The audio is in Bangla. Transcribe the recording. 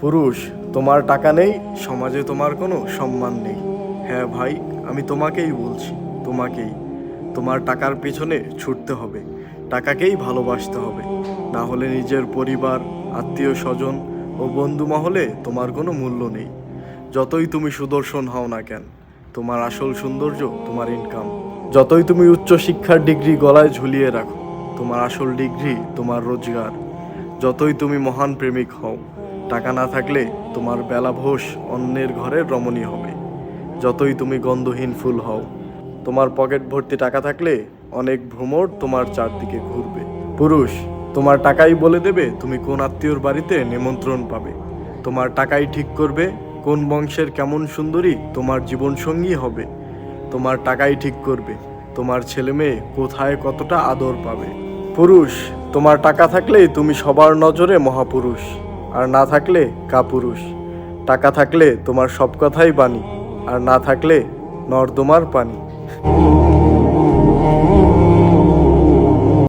পুরুষ, তোমার টাকা নেই, সমাজে তোমার কোনো সম্মান নেই। হ্যাঁ ভাই, আমি তোমাকেই বলছি, তোমাকেই। তোমার টাকার পেছনে ছুটতে হবে, টাকাকেই ভালোবাসতে হবে। না হলে নিজের পরিবার, আত্মীয় স্বজন ও বন্ধু মহলে তোমার কোনো মূল্য নেই। যতই তুমি সুদর্শন হও না কেন, তোমার আসল সৌন্দর্য তোমার ইনকাম। যতই তুমি উচ্চ শিক্ষার ডিগ্রি গলায় ঝুলিয়ে রাখো, তোমার আসল ডিগ্রি তোমার রোজগার। যতই তুমি মহান প্রেমিক হও, টাকা না থাকলে তোমার বেলাভোষ অন্যের ঘরের রমণী হবে। যতই তুমি গন্ধহীন ফুল হও, তোমার পকেট ভর্তি টাকা থাকলে অনেক ভ্রমর তোমার চারদিকে ঘুরবে। পুরুষ, তোমার টাকাই বলে দেবে তুমি কোন আত্মীয়র বাড়িতে নিমন্ত্রণ পাবে। তোমার টাকাই ঠিক করবে কোন বংশের কেমন সুন্দরী তোমার জীবনসঙ্গী হবে। তোমার টাকাই ঠিক করবে তোমার ছেলে মেয়ে কোথায় কতটা আদর পাবে। পুরুষ, তোমার টাকা থাকলেই তুমি সবার নজরে মহাপুরুষ, আর না থাকলে কাপুরুষ। টাকা থাকলে তোমার সব কথাই বাণী, আর না থাকলে নর্দমার পানি।